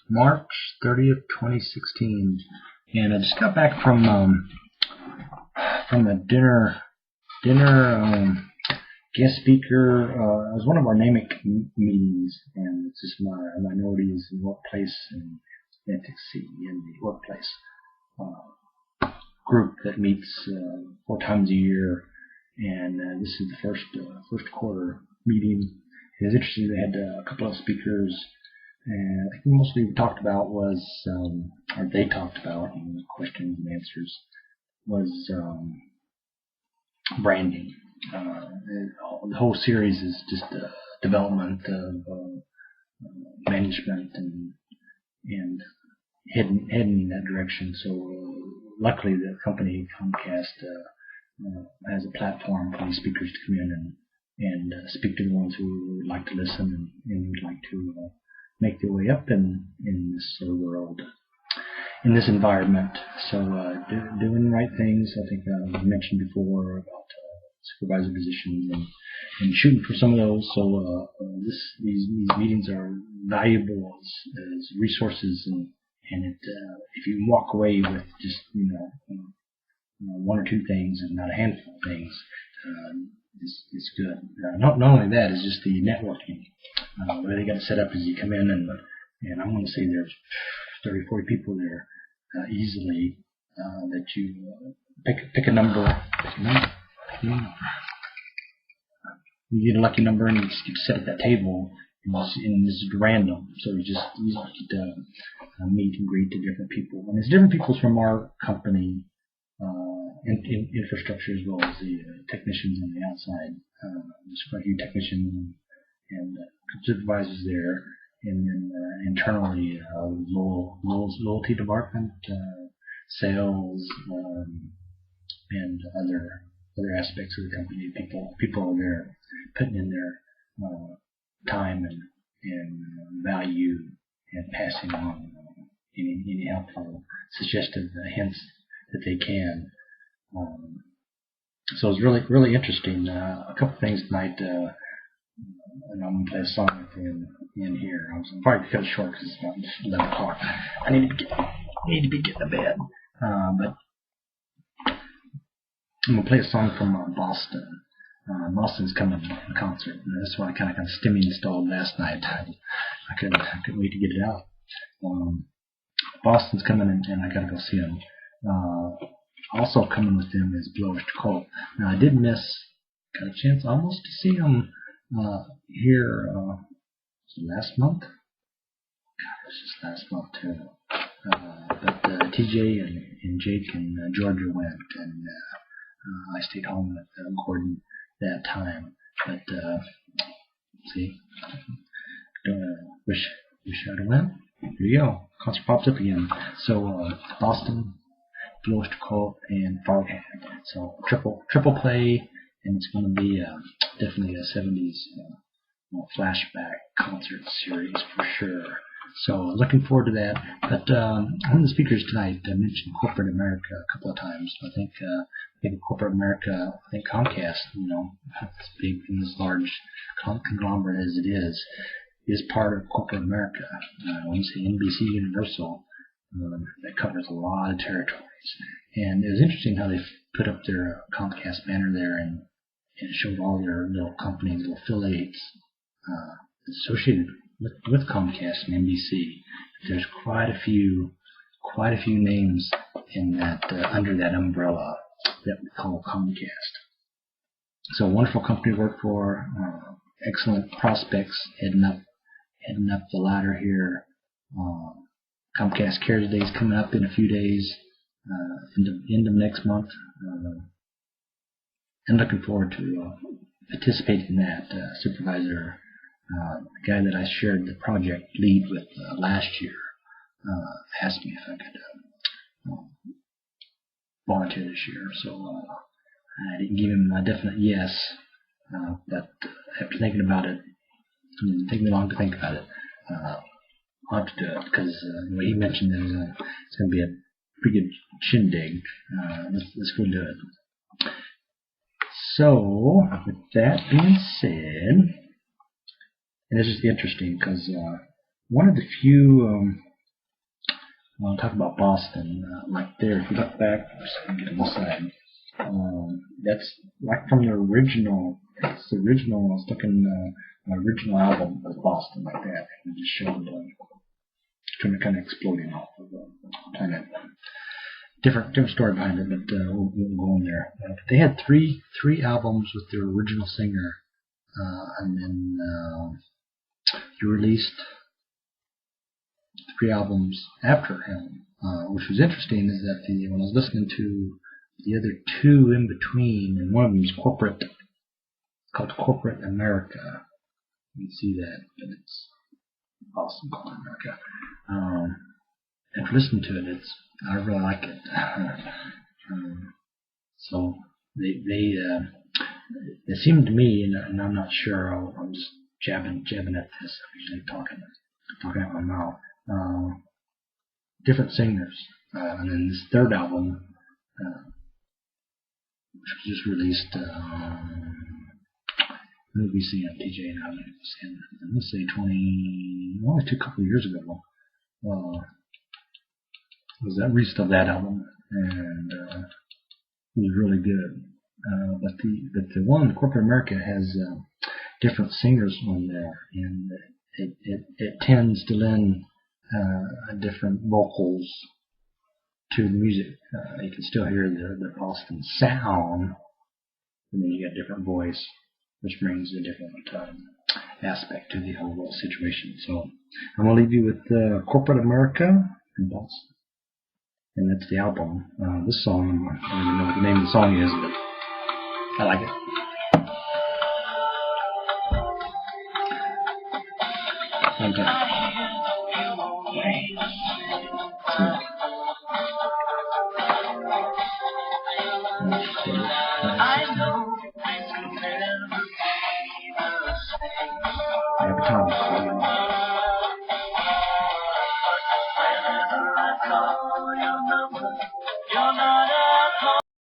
March 30th, 2016, and I just got back from a dinner guest speaker. It was one of our NAMIC meetings, and it's just minorities in workplace and advocacy in the workplace group that meets 4 times a year, and this is the first quarter meeting. It was interesting. They had a couple of speakers, and I think mostly we talked about was, or they talked about in the questions and answers, was branding. The whole series is just development of management and heading in that direction. So luckily, the company Comcast has a platform for these speakers to come in and speak to the ones who would like to listen and would like to make their way up in this world, in this environment. So doing the right things. I think I mentioned before about supervisor positions and shooting for some of those. So these meetings are valuable as resources, and if you walk away with just 1 or 2 things and not a handful of things, it's good. Not only that, it's just the networking. The way they got it set up is you come in and I'm going to say there's 30, 40 people there easily that you pick a number. You get a lucky number and you just get to sit at that table, and this is random, so you just get to meet and greet to different people. And it's different people from our company in infrastructure as well as the technicians on the outside. There's quite a few technicians and supervisors there, and then internally loyalty department, sales, and other aspects of the company. People are there putting in their time and value and passing on any helpful suggestive hints that they can. So it's really interesting. A couple things tonight, and I'm going to play a song in here. I'm probably cut it short because it's about 11 o'clock. I need to be getting to bed. But I'm going to play a song from Boston. Boston's coming to a concert, and that's why I kind of stimmy installed last night. I couldn't wait to get it out. Boston's coming, and I got to go see him. Also coming with them is Blowish Cult. Now I did got a chance almost to see him here last month. God, it was just last month too. But TJ and Jake and Georgia went, and I stayed home with Gordon that time. But see, wish I'd have went. Here you go. Concert pops up again. So Boston, Blowish Cult, and Farhad. So triple play, and it's going to be definitely a 70s flashback concert series for sure. So looking forward to that. But one of the speakers tonight mentioned corporate America a couple of times. I think corporate America, I think Comcast, as big and as large conglomerate as it is part of corporate America. When you say NBC Universal, that covers a lot of territories. And it was interesting how they put up their Comcast banner there, and it showed all their little companies, little affiliates associated with Comcast and NBC. There's quite a few names in that under that umbrella that we call Comcast. So a wonderful company to work for, excellent prospects heading up the ladder here. Comcast Cares Day is coming up in a few days, end of next month, and looking forward to participating in that. Supervisor, the guy that I shared the project lead with last year, asked me if I could volunteer this year. So I didn't give him a definite yes, but after thinking about it, it didn't take me long to think about it. I'll have to do it because the way he mentioned it's going to be a pretty good shindig. Let's go do it. So, with that being said, and this is interesting because one of the few When I talk about Boston, like there, if you look back, get on this side, that's like from the original. It's the original. I was looking the original album of Boston like that, and it just showed kind of exploding off of kind of different story behind it, but we'll go on there. They had three albums with their original singer, and then he released 3 albums after him, which was interesting. Is that when I was listening to the other 2 in between, and one of them is called Corporate America. You can see that, but it's awesome, Corporate America. And listening to it, I really like it. So they seem to me, and I'm not sure. I'm just jabbing at this. I'm usually talking out my mouth. Different singers, and then this 3rd album, which was just released. When did we see on TJ and I? Let's say almost a couple of years ago. Was that release of that album, and it was really good. But the one, Corporate America, has different singers on there, and it tends to lend different vocals to the music. You can still hear the Boston sound, and then you got different voice, which brings a different aspect to the whole situation. So I'm going to leave you with Corporate America and Boston. And that's the album. This song, I don't even know what the name of the song is, but I like it. Every time.